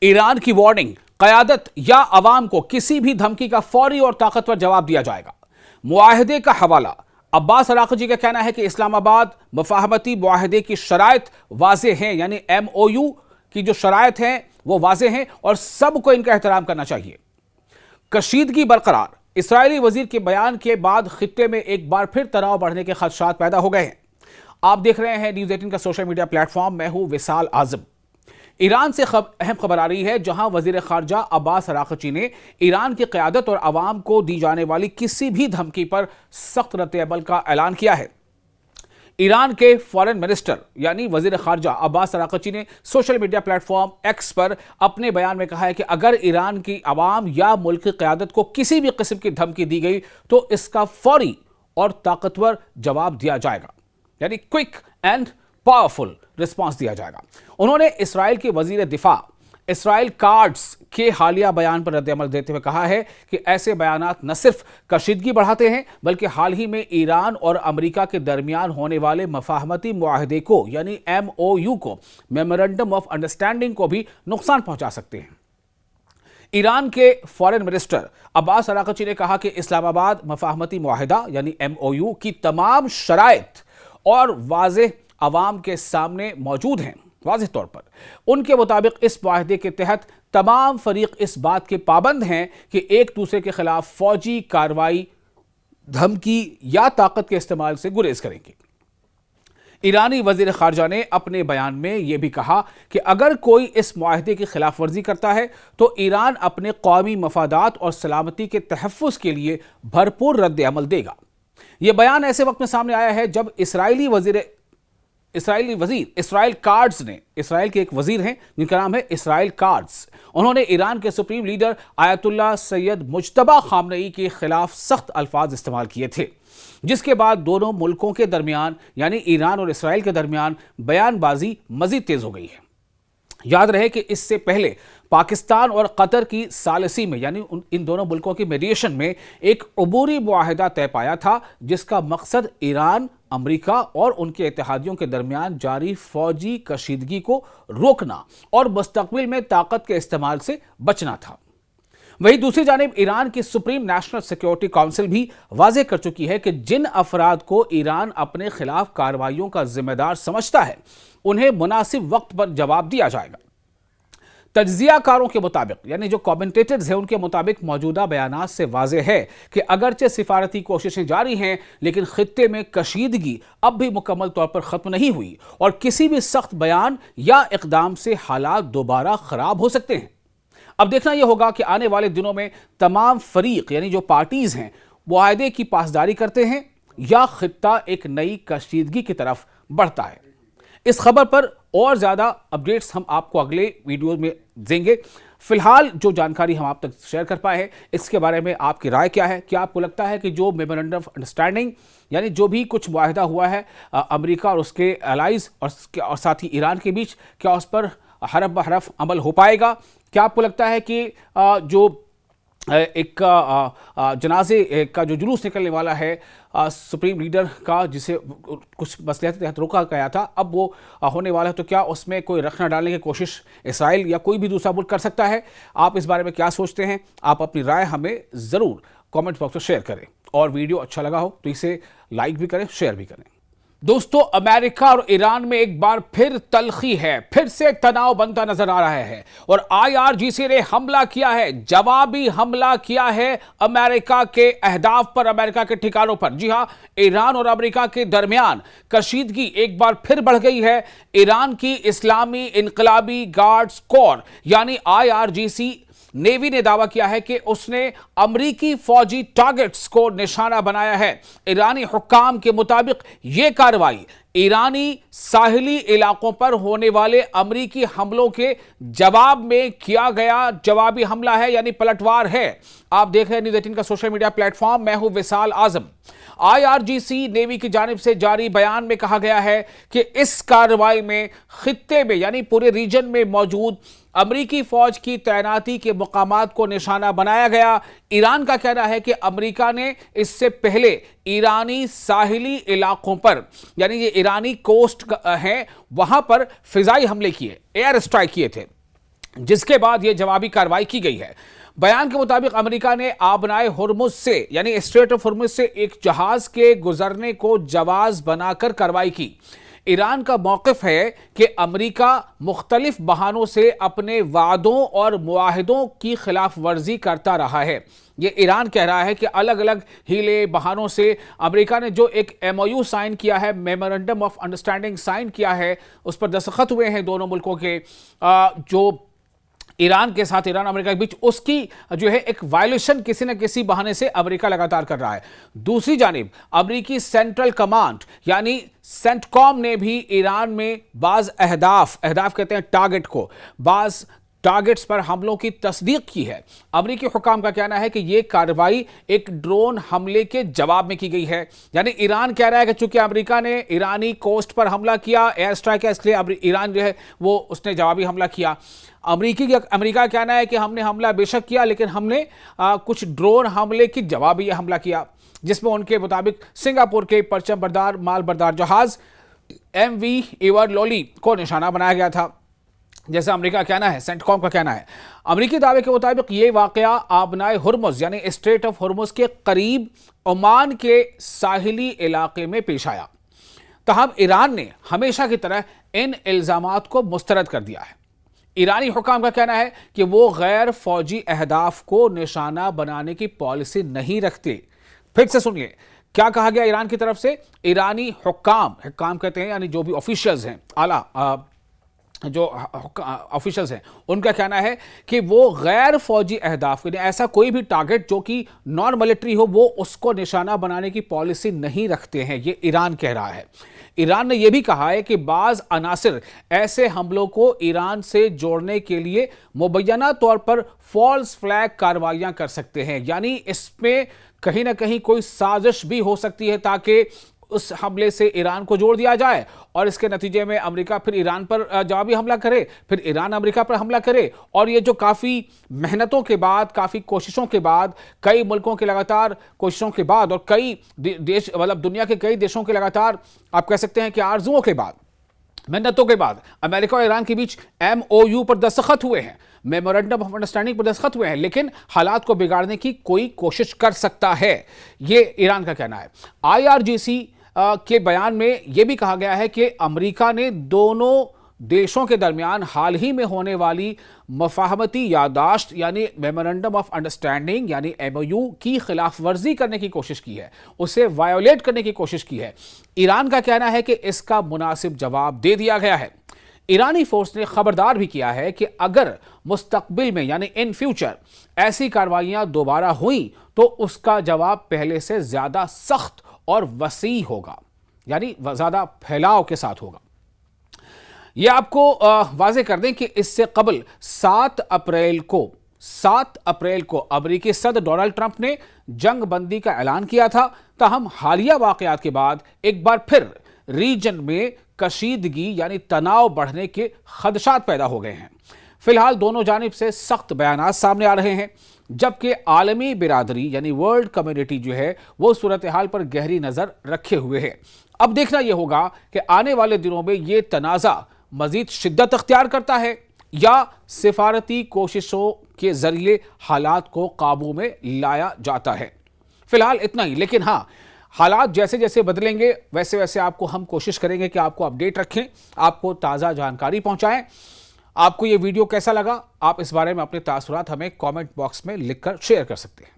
Iran की warning, क़यादत या अवाम को किसी भी धमकी का फौरी और ताकतवर जवाब दिया जाएगा। मुआहदे का हवाला, अब्बास अराक़ची का कहना है कि इस्लामाबाद मुफ़ाहमती मुआहदे की शराइत वाज़ेह हैं, यानी MOU की जो शराइत हैं वो वाज़ेह हैं और सबको इनका एहतराम करना चाहिए। कशीदगी बरकरार, इसराइली वजीर के बयान के बाद खित्ते में एक बार फिर तनाव बढ़ने के खदशात पैदा हो गए हैं। आप देख रहे हैं न्यूज़ 18 का सोशल मीडिया प्लेटफॉर्म। मैं हूं विसाल आजम। ईरान से अहम खबर आ रही है, जहां वजीर खारजा अब्बास अराक़ची ने ईरान की क़यादत और अवाम को दी जाने वाली किसी भी धमकी पर सख्त रद्द-ए-अमल का ऐलान किया है। ईरान के फॉरेन मिनिस्टर यानी वजीर खारजा अब्बास अराक़ची ने सोशल मीडिया प्लेटफॉर्म एक्स पर अपने बयान में कहा है कि अगर ईरान की अवाम या मुल्क की क़यादत को किसी भी किस्म की धमकी दी गई तो इसका फौरी और ताकतवर जवाब दिया जाएगा, यानी क्विक एंड पावरफुल रिस्पांस दिया जाएगा। उन्होंने इसराइल के वजीर दिफा इसराइल कार्ड्स के हालिया बयान पर रद्द-ए-अमल देते हुए कहा है कि ऐसे बयानात न सिर्फ कशीदगी बढ़ाते हैं बल्कि हाल ही में ईरान और अमेरिका के दरमियान होने वाले मफाहमती मुआहदे को यानी MOU को, मेमोरेंडम ऑफ अंडरस्टैंडिंग को भी नुकसान पहुंचा सकते हैं। ईरान के फॉरेन मिनिस्टर अब्बास अराक़ची ने कहा कि इस्लामाबाद मफाहमती मुआहदा यानी MOU की तमाम शराइत और वाज़ेह अवाम के सामने मौजूद हैं। वाज़ेह तौर पर उनके मुताबिक इस मुआहदे के तहत तमाम फरीक इस बात के पाबंद हैं कि एक दूसरे के खिलाफ फौजी कार्रवाई, धमकी या ताकत के इस्तेमाल से गुरेज करेंगे। ईरानी वजीर खारजा ने अपने बयान में यह भी कहा कि अगर कोई इस मुआहदे की खिलाफ वर्जी करता है तो ईरान अपने कौमी मफादात और सलामती के तहफ़्फ़ुज़ के लिए भरपूर रद्द अमल देगा। यह बयान ऐसे वक्त में सामने आया है जब इसराइली वजीर इसराइल कार्ड्स ने, इसराइल के एक वजीर हैं जिनका नाम है इसराइल कार्ड्स, उन्होंने ईरान के supreme leader Ayatollah Sayyed Mojtaba Khamenei के खिलाफ सख्त अल्फाज इस्तेमाल किए थे, जिसके बाद दोनों मुल्कों के दरमियान यानी ईरान और इसराइल के दरमियान बयानबाजी मजीद तेज हो गई है। याद रहे कि इससे पहले पाकिस्तान और कतर की सालसी में यानी इन दोनों मुल्कों की मीडिएशन में एक अबूरी मुआहदा तय पाया था, जिसका मकसद ईरान, अमेरिका और उनके इत्तेहादियों के दरमियान जारी फौजी कशीदगी को रोकना और मुस्तकबिल में ताकत के इस्तेमाल से बचना था। वहीं दूसरी जानिब ईरान की सुप्रीम नेशनल सिक्योरिटी काउंसिल भी वाज़ेह कर चुकी है कि जिन अफराद को ईरान अपने खिलाफ कार्रवाइयों का जिम्मेदार समझता है उन्हें मुनासिब वक्त पर जवाब दिया जाएगा। तज्जियाकारों के मुताबिक यानी जो कमेंटेटर्स हैं उनके मुताबिक मौजूदा बयानात से वाज़ेह है कि अगरचे सिफारती कोशिशें जारी हैं लेकिन खित्ते में कशीदगी अब भी मुकम्मल तौर पर ख़त्म नहीं हुई और किसी भी सख्त बयान या इक़दाम से हालात दोबारा ख़राब हो सकते हैं। अब देखना यह होगा कि आने वाले दिनों में तमाम फरीक यानी जो पार्टीज हैं मुआहदे की पासदारी करते हैं या खित्ता एक नई कशीदगी की तरफ बढ़ता है। इस खबर पर और ज्यादा अपडेट्स हम आपको अगले वीडियो में देंगे। फिलहाल जो जानकारी हम आप तक शेयर कर पाए हैं इसके बारे में आपकी राय क्या है? क्या आपको लगता है कि जो मेमोरेंडम ऑफ अंडरस्टैंडिंग यानी जो भी कुछ मुआहदा हुआ है अमेरिका और उसके एलाइज और साथ ही ईरान के बीच, क्या उस पर हरफ ब हरफ अमल हो पाएगा? क्या आपको लगता है कि जो एक जनाजे का जो जुलूस निकलने वाला है सुप्रीम लीडर का, जिसे कुछ मसले के तहत रोका गया था, अब वो होने वाला है, तो क्या उसमें कोई रखना डालने की कोशिश इसराइल या कोई भी दूसरा मुल्क कर सकता है? आप इस बारे में क्या सोचते हैं? आप अपनी राय हमें ज़रूर कमेंट बॉक्स में शेयर करें और वीडियो अच्छा लगा हो तो इसे लाइक भी करें, शेयर भी करें। दोस्तों, अमेरिका और ईरान में एक बार फिर तल्खी है, फिर से तनाव बनता नजर आ रहा है और IRGC ने हमला किया है, जवाबी हमला किया है अमेरिका के अहदाफ पर, अमेरिका के ठिकानों पर। जी हां, ईरान और अमेरिका के दरमियान कशीदगी एक बार फिर बढ़ गई है। ईरान की इस्लामी इनकलाबी गार्ड्स कोर यानी IRGC नेवी ने दावा किया है कि उसने अमरीकी फौजी टारगेट्स को निशाना बनाया है। ईरानी हुक्काम के मुताबिक यह कार्रवाई ईरानी साहिली इलाकों पर होने वाले अमरीकी हमलों के जवाब में किया गया जवाबी हमला है, यानी पलटवार है। आप देख रहे हैं न्यूज़ 18 का सोशल मीडिया प्लेटफॉर्म। मैं हूं विसाल आजम। IRGC नेवी की जानिब से जारी बयान में कहा गया है कि इस कार्रवाई में खित्ते में यानी पूरे रीजन में मौजूद अमरीकी फौज की तैनाती के मुकामात को निशाना बनाया गया। ईरान का कहना है कि अमरीका ने इससे पहले ईरानी साहिली इलाकों पर यानी ये ईरानी कोस्ट है वहां पर फिजाई हमले किए, एयर स्ट्राइक किए थे। जिसके बाद यह जवाबी कार्रवाई की गई है। बयान के मुताबिक अमेरिका ने आबनाए हुर्मुज से यानी स्ट्रेट ऑफ हुर्मुज से एक जहाज के गुजरने को जवाज बनाकर कार्रवाई की। ईरान का मौक़िफ़ है कि अमेरिका मुख्तलिफ बहानों से अपने वादों और मुआहिदों की खिलाफ वर्जी करता रहा है। ये ईरान कह रहा है कि अलग अलग हीले बहानों से अमेरिका ने जो एक MOU साइन किया है, मेमोरेंडम ऑफ अंडरस्टैंडिंग साइन किया है, उस पर दस्तखत हुए हैं दोनों मुल्कों के, जो ईरान के साथ ईरान अमेरिका के बीच, उसकी जो है एक वायलेशन किसी न किसी बहाने से अमेरिका लगातार कर रहा है। दूसरी जानिब अमेरिकी सेंट्रल कमांड यानी सेंटकॉम ने भी ईरान में बाज अहदाफ कहते हैं टारगेट को, बाज टारगेट्स पर हमलों की तस्दीक की है। अमेरिकी हुकाम का कहना है कि यह कार्रवाई एक ड्रोन हमले के जवाब में की गई है। यानी ईरान कह रहा है कि चूंकि अमेरिका ने ईरानी कोस्ट पर हमला किया, एयर स्ट्राइक है, इसलिए ईरान जो है वो उसने जवाबी हमला किया। अमेरिका कहना है कि हमने हमला बेशक किया, लेकिन हमने कुछ ड्रोन हमले की जवाबी हमला किया, जिसमें उनके मुताबिक सिंगापुर के परचम बरदार माल बरदार जहाज MV एवर लोली को निशाना बनाया गया था, जैसा अमेरिका का कहना है, सेंटकॉम का कहना है। अमेरिकी दावे के मुताबिक ये वाकया आबनाए हुर्मुज यानी स्ट्रेट ऑफ हुर्मुज के करीब ओमान के साहिली इलाके में पेश आया। तहम ईरान ने हमेशा की तरह इन इल्जामात को मुस्तरद कर दिया है। ईरानी हुकाम का कहना है कि वो गैर फौजी अहदाफ को निशाना बनाने की पॉलिसी नहीं रखते। फिर से सुनिए क्या कहा गया ईरान की तरफ से। ईरानी हुकाम कहते हैं यानी जो भी ऑफिशियल्स हैं, आला जो ऑफिशियल्स हैं, उनका कहना है कि वो गैर फौजी अहदाफ के लिए ऐसा कोई भी टारगेट जो कि नॉन मिलिट्री हो, वो उसको निशाना बनाने की पॉलिसी नहीं रखते हैं। ये ईरान कह रहा है। ईरान ने यह भी कहा है कि बाज अनासिर ऐसे हमलों को ईरान से जोड़ने के लिए मुबैना तौर पर फॉल्स फ्लैग कार्रवाइयां कर सकते हैं, यानी इसमें कहीं ना कहीं कोई साजिश भी हो सकती है ताकि उस हमले से ईरान को जोड़ दिया जाए और इसके नतीजे में अमेरिका फिर ईरान पर जवाबी हमला करे, फिर ईरान अमेरिका पर हमला करे। और ये जो काफ़ी मेहनतों के बाद, काफ़ी कोशिशों के बाद, कई मुल्कों के लगातार कोशिशों के बाद और कई देश मतलब दुनिया के कई देशों के लगातार आप कह सकते हैं कि आरजुओं के बाद, मेहनतों के बाद अमेरिका और ईरान के बीच MOU पर दस्तखत हुए हैं, मेमोरेंडम ऑफ अंडरस्टैंडिंग पर दस्तखत हुए हैं, लेकिन हालात को बिगाड़ने की कोई कोशिश कर सकता है, ये ईरान का कहना है। IRGC के बयान में यह भी कहा गया है कि अमेरिका ने दोनों देशों के दरमियान हाल ही में होने वाली मफाहमती यादाश्त यानी मेमोरेंडम ऑफ अंडरस्टैंडिंग यानी MOU की खिलाफ वर्जी करने की कोशिश की है, उसे वायोलेट करने की कोशिश की है। ईरान का कहना है कि इसका मुनासिब जवाब दे दिया गया है। ईरानी फोर्स ने खबरदार भी किया है कि अगर मुस्तकबिल में यानी इन फ्यूचर ऐसी कार्रवाइयां दोबारा हुई तो उसका जवाब पहले से ज्यादा सख्त और वसी होगा, यानी ज्यादा फैलाव के साथ होगा। यह आपको वाजे कर दें कि इससे कबल 7 अप्रैल को अमेरिकी सदर डोनाल्ड ट्रंप ने जंग बंदी का ऐलान किया था। ताहम हालिया वाकयात के बाद एक बार फिर रीजन में कशीदगी यानी तनाव बढ़ने के खदशात पैदा हो गए हैं। फिलहाल दोनों जानिब से सख्त बयानात सामने आ रहे हैं, जबकि आलमी बिरादरी यानी वर्ल्ड कम्युनिटी जो है वो सूरत हाल पर गहरी नजर रखे हुए है। अब देखना यह होगा कि आने वाले दिनों में यह तनाज़ा मजीद शिद्दत अख्तियार करता है या सिफारती कोशिशों के जरिए हालात को काबू में लाया जाता है। फिलहाल इतना ही, लेकिन हाँ, हालात जैसे जैसे बदलेंगे वैसे वैसे आपको हम कोशिश करेंगे कि आपको अपडेट रखें, आपको ताज़ा जानकारी पहुंचाएं। आपको ये वीडियो कैसा लगा, आप इस बारे में अपने तासुरात हमें कमेंट बॉक्स में लिखकर शेयर कर सकते हैं।